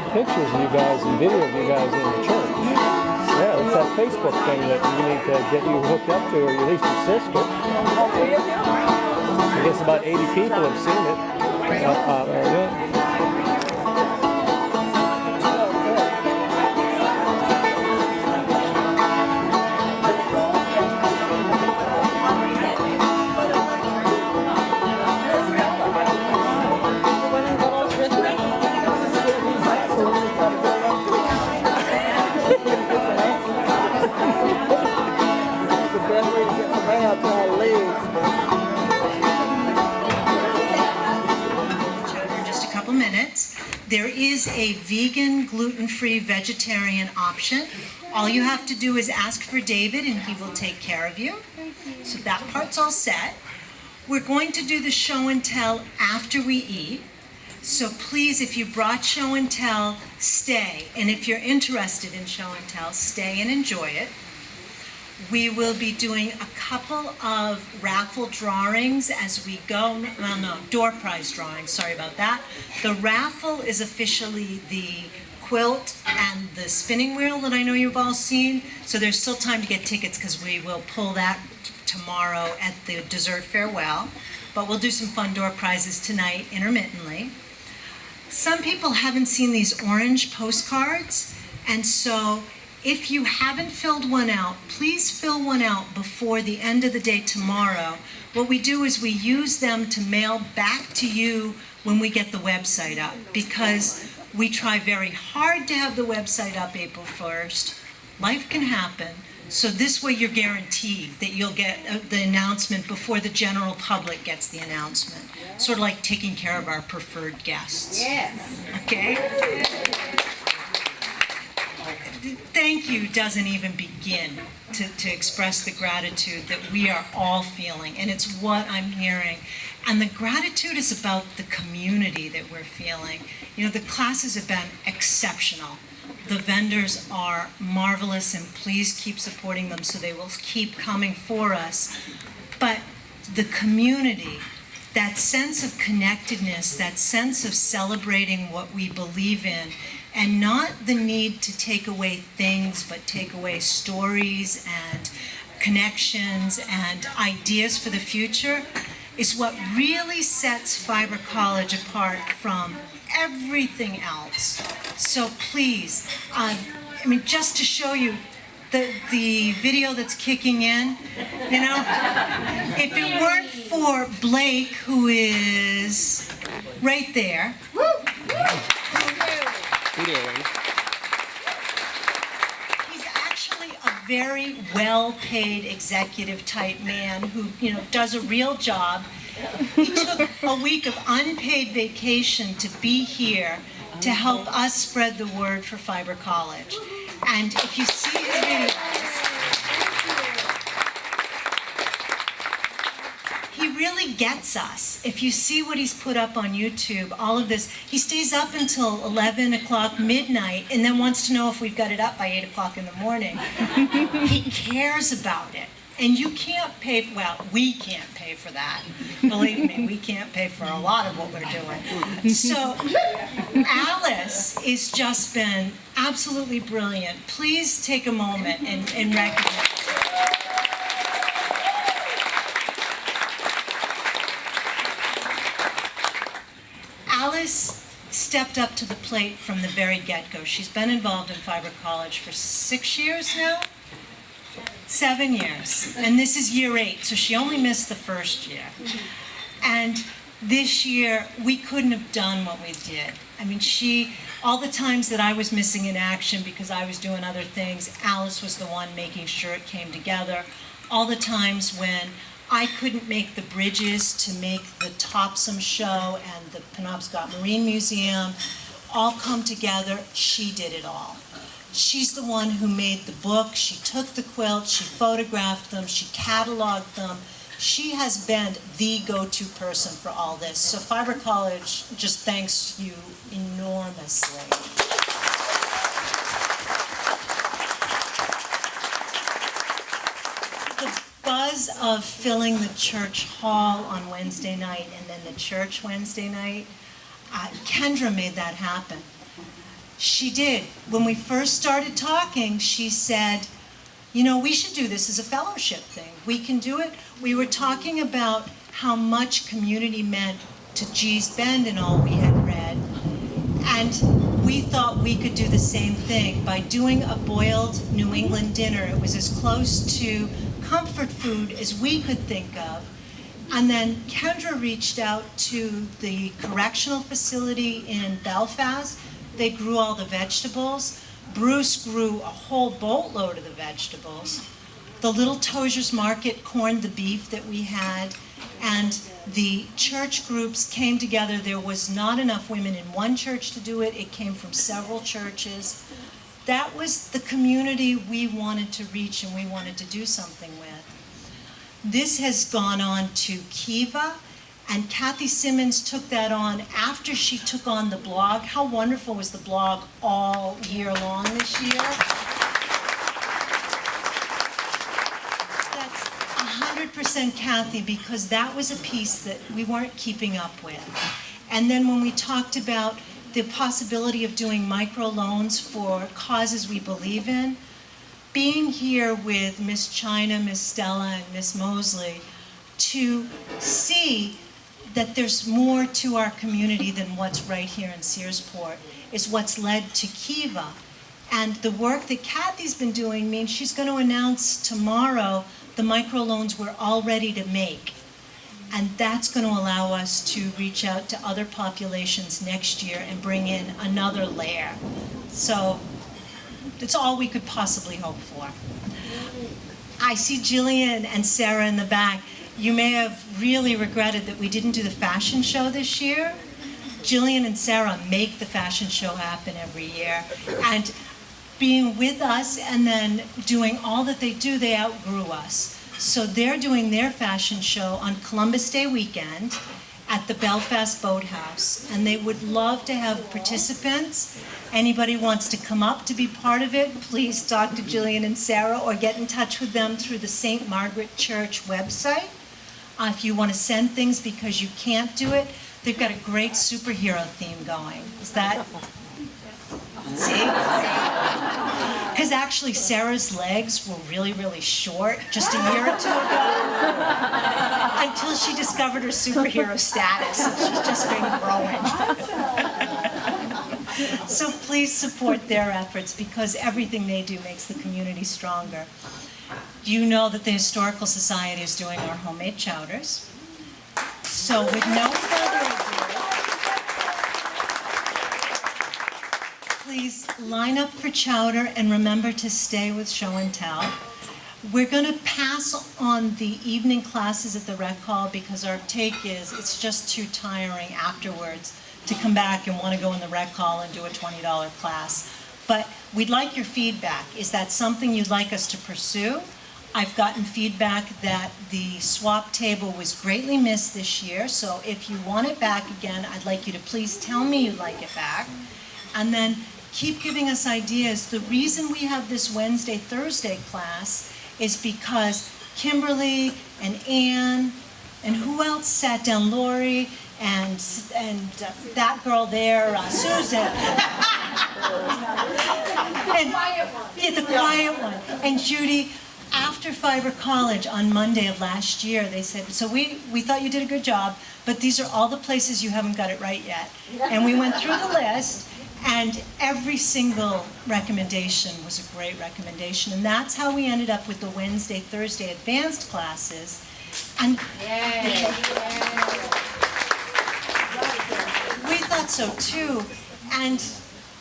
good pictures of you guys and video of you guys in the church. Yeah, it's that Facebook thing that we need to get you hooked up to, or at least your sister. I guess about 80 people have seen it. There is a vegan, gluten-free, vegetarian option. All you have to do is ask for David and he will take care of you. So that part's all set. We're going to do the show and tell after we eat. So please, if you brought show and tell, stay. And if you're interested in show and tell, stay and enjoy it. We will be doing a couple of raffle drawings as we go. Well, no, door prize drawings, sorry about that. The raffle is officially the quilt and the spinning wheel that I know you've all seen. So there's still time to get tickets because we will pull that tomorrow at the dessert farewell. But we'll do some fun door prizes tonight, intermittently. Some people haven't seen these orange postcards, and so if you haven't filled one out, please fill one out before the end of the day tomorrow. What we do is we use them to mail back to you when we get the website up, because we try very hard to have the website up April 1st. Life can happen. So this way you're guaranteed that you'll get the announcement before the general public gets the announcement. Sort of like taking care of our preferred guests. Yes. Okay? Thank you doesn't even begin to express the gratitude that we are all feeling, and it's what I'm hearing. And the gratitude is about the community that we're feeling. You know, the classes have been exceptional. The vendors are marvelous, and please keep supporting them so they will keep coming for us. But the community, that sense of connectedness, that sense of celebrating what we believe in, and not the need to take away things, but take away stories and connections and ideas for the future, is what really sets Fiber College apart from everything else. So please, I mean, just to show you the video that's kicking in, you know, if it weren't for Blake, who is right there. He's actually a very well-paid executive type man who, you know, does a real job. He took a week of unpaid vacation to be here to help us spread the word for Fiber College. And if you see his videos, he really gets us. If you see what he's put up on YouTube, all of this, he stays up until 11 o'clock midnight and then wants to know if we've got it up by 8 o'clock in the morning. He cares about it. And you can't pay, well, we can't pay for that. Believe me, we can't pay for a lot of what we're doing. So Alice has just been absolutely brilliant. Please take a moment and recognize her. Alice stepped up to the plate from the very get-go. She's been involved in Fiber College for 6 years now? 7 years. And this is year 8, so she only missed the first year. And this year, we couldn't have done what we did. I mean, all the times that I was missing in action because I was doing other things, Alice was the one making sure it came together. All the times when I couldn't make the bridges to make the Topsome show and the Penobscot Marine Museum all come together, she did it all. She's the one who made the book. She took the quilts, she photographed them, she cataloged them. She has been the go-to person for all this. So Fiber College just thanks you enormously. The buzz of filling the church hall on Wednesday night and then the church Wednesday night, Kendra made that happen. She did. When we first started talking, she said, you know, we should do this as a fellowship thing. We can do it. We were talking about how much community meant to G's Bend and all we had read. And we thought we could do the same thing by doing a boiled New England dinner. It was as close to comfort food as we could think of. And then Kendra reached out to the correctional facility in Belfast. They grew all the vegetables. Bruce grew a whole boatload of the vegetables. The Little Tozier's Market corned the beef that we had, and the church groups came together. There was not enough women in one church to do it. It came from several churches. That was the community we wanted to reach and we wanted to do something with. This has gone on to Kiva, and Kathy Simmons took that on after she took on the blog. How wonderful was the blog all year long this year? That's 100% Kathy, because that was a piece that we weren't keeping up with. And then when we talked about the possibility of doing microloans for causes we believe in, being here with Miss China, Miss Stella, and Miss Mosley to see that there's more to our community than what's right here in Searsport is what's led to Kiva. And the work that Kathy's been doing means she's going to announce tomorrow the microloans we're all ready to make. And that's going to allow us to reach out to other populations next year and bring in another layer. So that's all we could possibly hope for. I see Jillian and Sarah in the back. You may have really regretted that we didn't do the fashion show this year. Jillian and Sarah make the fashion show happen every year. And being with us and then doing all that they do, they outgrew us. So they're doing their fashion show on Columbus Day weekend at the Belfast Boathouse. And they would love to have participants. Anybody wants to come up to be part of it, please talk to Jillian and Sarah or get in touch with them through the St. Margaret Church website. If you want to send things because you can't do it, they've got a great superhero theme going. Is that? See? Because actually Sarah's legs were really, really short just a year or two ago until she discovered her superhero status, and she's just been growing. So please support their efforts because everything they do makes the community stronger. You know that the Historical Society is doing our homemade chowders. So with no further ado, please line up for chowder and remember to stay with show and tell. We're going to pass on the evening classes at the rec hall because our take is it's just too tiring afterwards to come back and want to go in the rec hall and do a $20 class. But we'd like your feedback. Is that something you'd like us to pursue? I've gotten feedback that the swap table was greatly missed this year, so if you want it back again, I'd like you to please tell me you'd like it back. And then keep giving us ideas. The reason we have this Wednesday, Thursday class is because Kimberly and Ann, and who else sat down? Lori, and that girl there, Susan. And, yeah, the quiet one. And Judy, after Fiber College on Monday of last year, they said, so we thought you did a good job, but these are all the places you haven't got it right yet. And we went through the list, and every single recommendation was a great recommendation. And that's how we ended up with the Wednesday, Thursday advanced classes. And we thought so too. And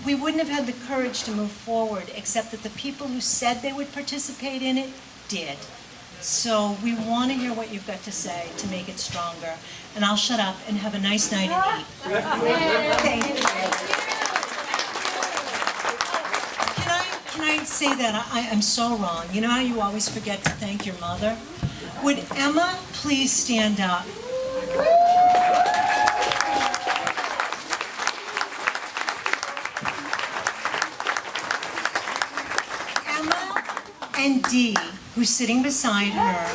we wouldn't have had the courage to move forward, except that the people who said they would participate in it did. So we want to hear what you've got to say to make it stronger. And I'll shut up and have a nice night and eat. Thank you. Can I say that I'm so wrong? You know how you always forget to thank your mother? Would Emma please stand up? And Dee, who's sitting beside her.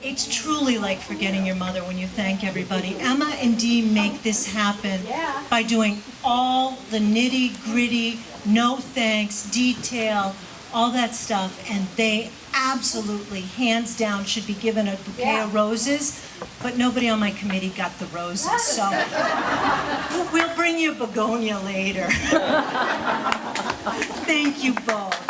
It's truly like forgetting your mother when you thank everybody. Emma and Dee make this happen by doing all the nitty-gritty, no thanks, detail, all that stuff, and they absolutely, hands down, should be given a bouquet of roses, but nobody on my committee got the roses, so we'll bring you a begonia later. Thank you both.